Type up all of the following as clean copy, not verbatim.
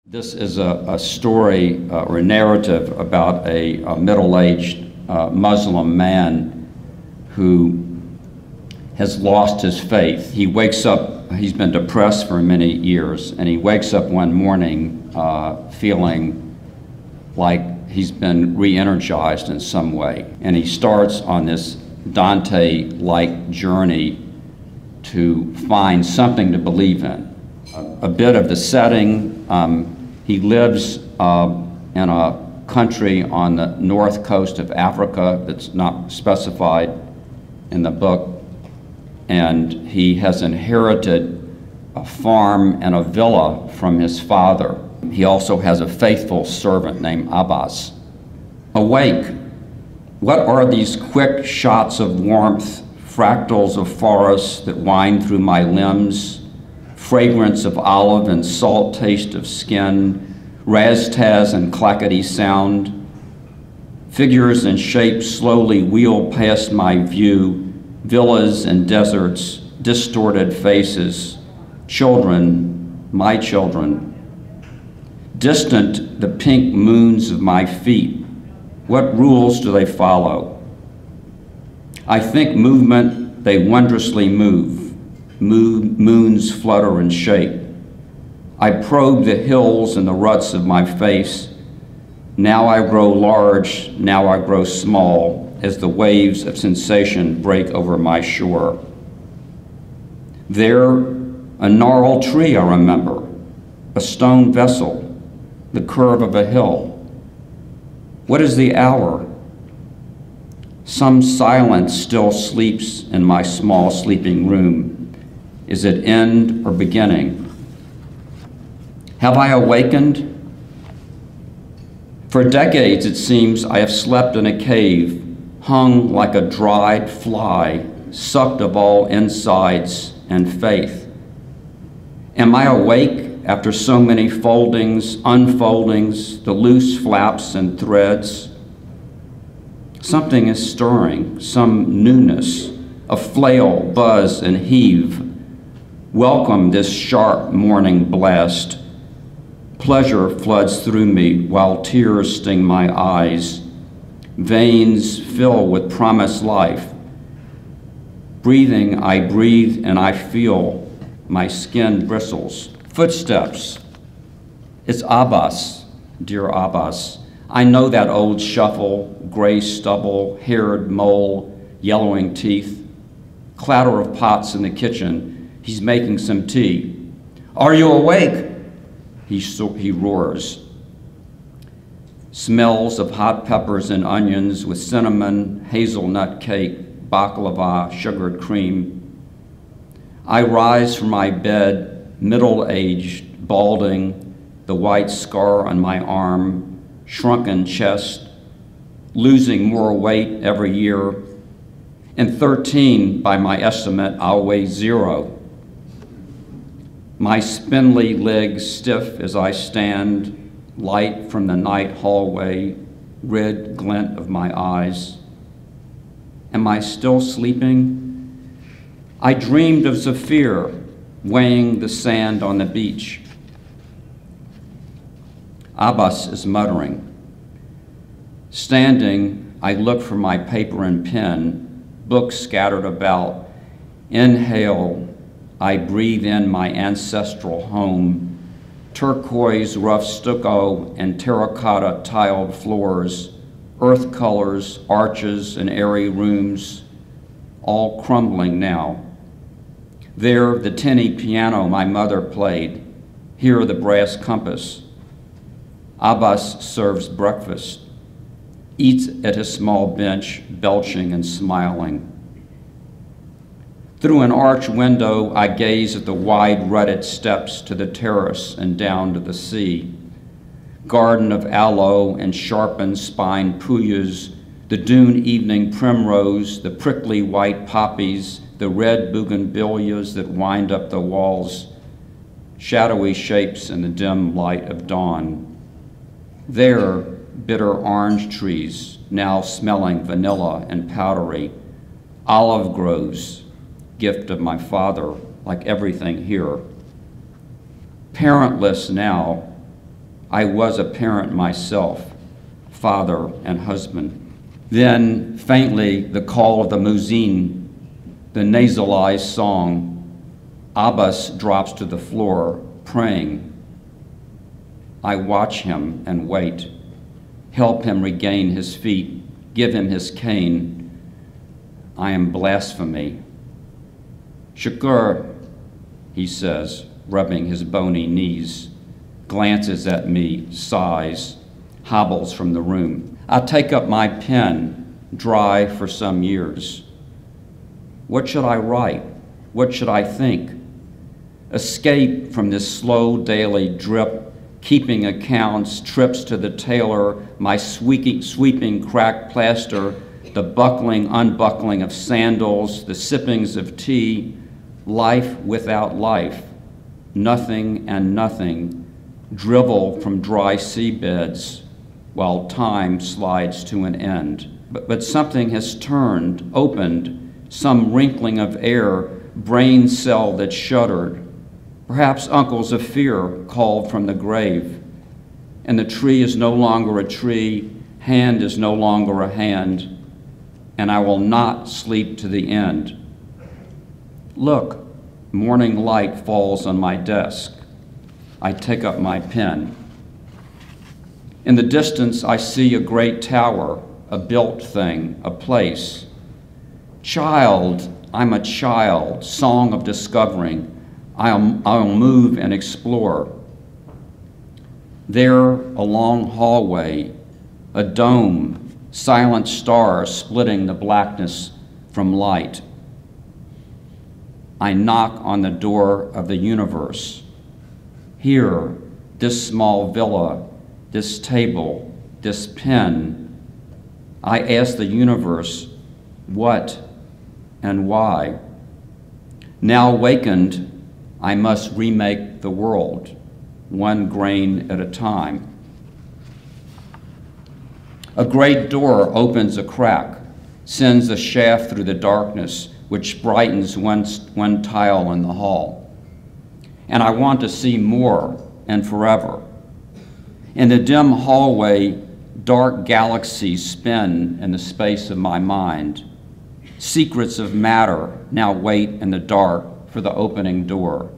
This is a story or a narrative about a middle-aged Muslim man who has lost his faith. He wakes up, he's been depressed for many years, and he wakes up one morning feeling like he's been re-energized in some way. And he starts on this Dante-like journey to find something to believe in. A bit of the setting, he lives in a country on the north coast of Africa that's not specified in the book, and he has inherited a farm and a villa from his father. He also has a faithful servant named Abbas. Awake, what are these quick shots of warmth, fractals of forests that wind through my limbs, fragrance of olive and salt taste of skin, raz-taz and clackety sound? Figures and shapes slowly wheel past my view, villas and deserts, distorted faces, children, my children. Distant, the pink moons of my feet. What rules do they follow? I think movement, they wondrously move. Moons flutter and shake. I probe the hills and the ruts of my face. Now I grow large, now I grow small, as the waves of sensation break over my shore. There, a gnarled tree I remember, a stone vessel, the curve of a hill. What is the hour? Some silence still sleeps in my small sleeping room. Is it end or beginning? Have I awakened? For decades, it seems, I have slept in a cave, hung like a dried fly, sucked of all insides and faith. Am I awake after so many foldings, unfoldings, the loose flaps and threads? Something is stirring, some newness, a flail, buzz, and heave. Welcome this sharp morning blast. Pleasure floods through me while tears sting my eyes. Veins fill with promised life. Breathing, I breathe and I feel my skin bristles. Footsteps. It's Abbas, dear Abbas. I know that old shuffle, gray stubble, haired mole, yellowing teeth. Clatter of pots in the kitchen. He's making some tea. Are you awake? He roars. Smells of hot peppers and onions with cinnamon, hazelnut cake, baklava, sugared cream. I rise from my bed, middle-aged, balding, the white scar on my arm, shrunken chest, losing more weight every year. In 13, by my estimate, I'll weigh 0. My spindly legs stiff as I stand, light from the night hallway, red glint of my eyes. Am I still sleeping? I dreamed of Zafir weighing the sand on the beach. Abbas is muttering. Standing, I look for my paper and pen, books scattered about. Inhale, I breathe in my ancestral home, turquoise rough stucco and terracotta tiled floors, earth colors, arches, and airy rooms, all crumbling now. There, the tinny piano my mother played. Here, the brass compass. Abbas serves breakfast, eats at his small bench, belching and smiling. Through an arch window, I gaze at the wide rutted steps to the terrace and down to the sea. Garden of aloe and sharpened spine puyas, the dune evening primrose, the prickly white poppies, the red bougainvilleas that wind up the walls, shadowy shapes in the dim light of dawn. There, bitter orange trees, now smelling vanilla and powdery, olive groves, gift of my father, like everything here. Parentless now, I was a parent myself, father and husband. Then, faintly, the call of the muezzin, the nasalized song. Abbas drops to the floor, praying. I watch him and wait, help him regain his feet, give him his cane. I am blasphemy. Shakur, he says, rubbing his bony knees, glances at me, sighs, hobbles from the room. I take up my pen, dry for some years. What should I write? What should I think? Escape from this slow daily drip, keeping accounts, trips to the tailor, my sweeping cracked plaster, the buckling, unbuckling of sandals, the sippings of tea, life without life, nothing and nothing, drivel from dry seabeds, while time slides to an end. But something has turned, opened, some wrinkling of air, brain cell that shuddered. Perhaps uncles of fear called from the grave, and the tree is no longer a tree, hand is no longer a hand, and I will not sleep to the end. Look, morning light falls on my desk. I take up my pen. In the distance, I see a great tower, a built thing, a place. Child, I'm a child, song of discovering. I'll move and explore. There, a long hallway, a dome, silent stars splitting the blackness from light. I knock on the door of the universe. Here, this small villa, this table, this pen. I ask the universe, what and why? Now awakened, I must remake the world, one grain at a time. A great door opens a crack, sends a shaft through the darkness, which brightens one tile in the hall. And I want to see more and forever. In the dim hallway, dark galaxies spin in the space of my mind. Secrets of matter now wait in the dark for the opening door.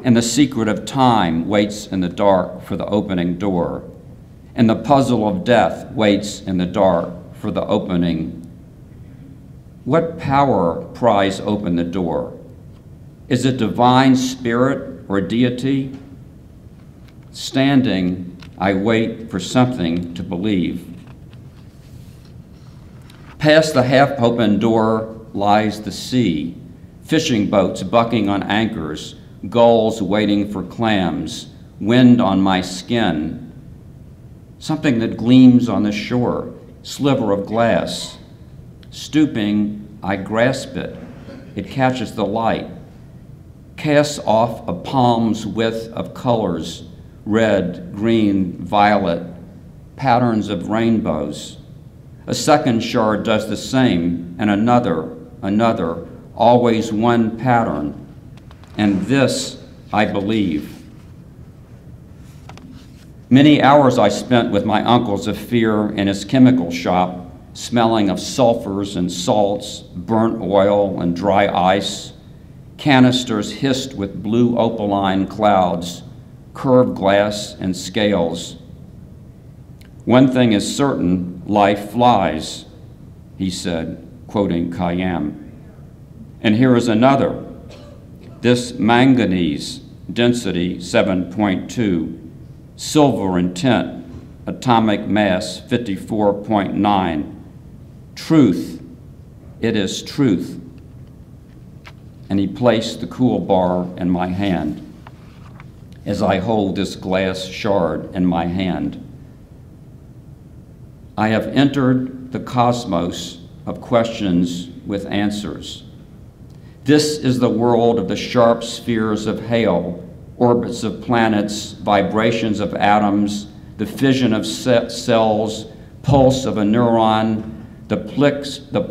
And the secret of time waits in the dark for the opening door. And the puzzle of death waits in the dark for the opening. What power pries open the door? Is it divine spirit or deity? Standing, I wait for something to believe. Past the half-open door lies the sea, fishing boats bucking on anchors, gulls waiting for clams, wind on my skin. Something that gleams on the shore, sliver of glass. Stooping, I grasp it. It catches the light, casts off a palm's width of colors, red, green, violet, patterns of rainbows. A second shard does the same, and another, always one pattern. And this, I believe. Many hours I spent with my uncles of fear in his chemical shop, smelling of sulfurs and salts, burnt oil and dry ice. Canisters hissed with blue opaline clouds, curved glass and scales. One thing is certain, life flies, he said, quoting Khayyam. And here is another. This manganese, density 7.2, silver in tint, atomic mass 54.9. Truth, it is truth. And he placed the cool bar in my hand as I hold this glass shard in my hand. I have entered the cosmos of questions with answers. This is the world of the sharp spheres of hail, orbits of planets, vibrations of atoms, the fission of cells, pulse of a neuron, the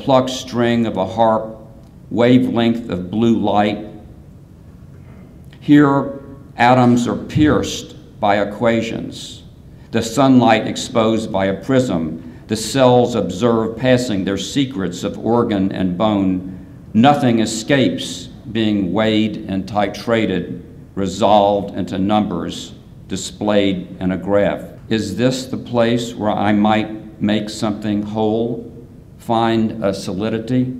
plucked string of a harp, wavelength of blue light. Here, atoms are pierced, by equations, the sunlight exposed by a prism, the cells observe passing their secrets of organ and bone. Nothing escapes being weighed and titrated, resolved into numbers, displayed in a graph. Is this the place where I might make something whole, find a solidity,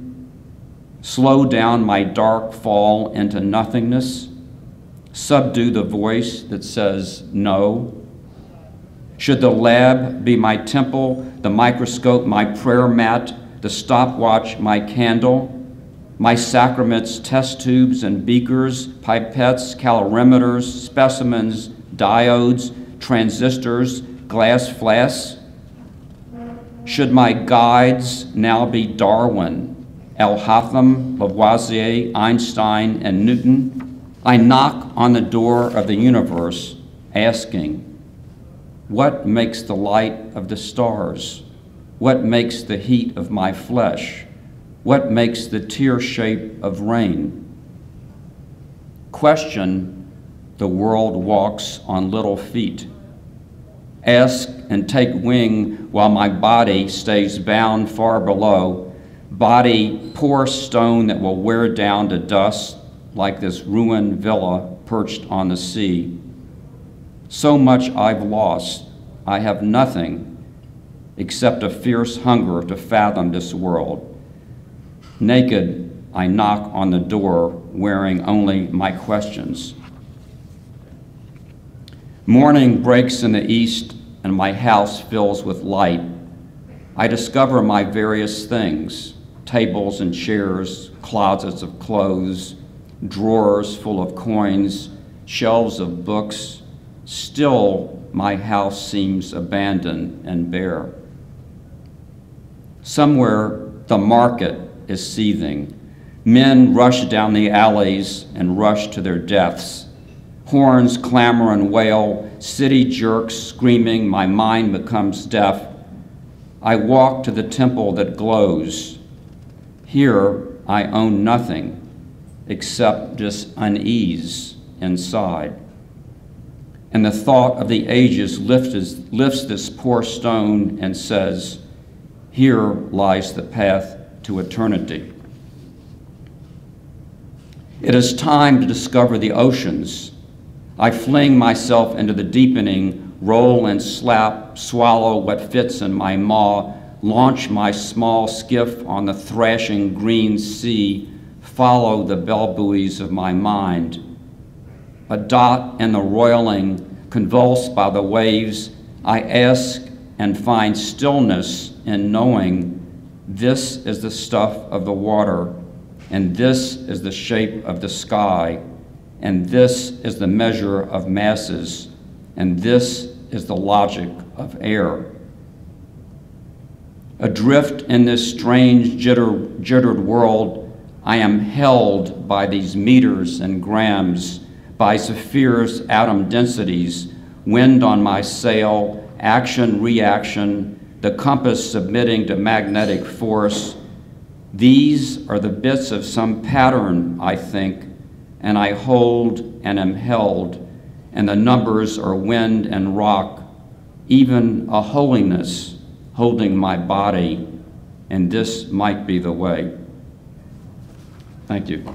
slow down my dark fall into nothingness, subdue the voice that says no? Should the lab be my temple, the microscope my prayer mat, the stopwatch my candle, my sacraments test tubes and beakers, pipettes, calorimeters, specimens, diodes, transistors, glass flasks? Should my guides now be Darwin, El-Hatham, Lavoisier, Einstein, and Newton? I knock on the door of the universe asking, what makes the light of the stars? What makes the heat of my flesh? What makes the tear shape of rain? Question, the world walks on little feet. Ask and take wing while my body stays bound far below. Body, poor stone that will wear down to dust like this ruined villa perched on the sea. So much I've lost, I have nothing except a fierce hunger to fathom this world. Naked, I knock on the door, wearing only my questions. Morning breaks in the east, and my house fills with light. I discover my various things, tables and chairs, closets of clothes, drawers full of coins, shelves of books. Still, my house seems abandoned and bare. Somewhere, the market is seething. Men rush down the alleys and rush to their deaths. Horns clamor and wail, city jerks screaming, my mind becomes deaf. I walk to the temple that glows. Here, I own nothing except just unease inside. And the thought of the ages lifts this poor stone and says, here lies the path to eternity. It is time to discover the oceans. I fling myself into the deepening, roll and slap, swallow what fits in my maw, launch my small skiff on the thrashing green sea, follow the bell buoys of my mind. A dot in the roiling, convulsed by the waves, I ask and find stillness in knowing this is the stuff of the water, and this is the shape of the sky, and this is the measure of masses, and this is the logic of air. Adrift in this strange jittered world, I am held by these meters and grams, by Zephyr's atom densities, wind on my sail, action, reaction, the compass submitting to magnetic force. These are the bits of some pattern, I think, and I hold and am held, and the numbers are wind and rock, even a holiness holding my body, and this might be the way. Thank you.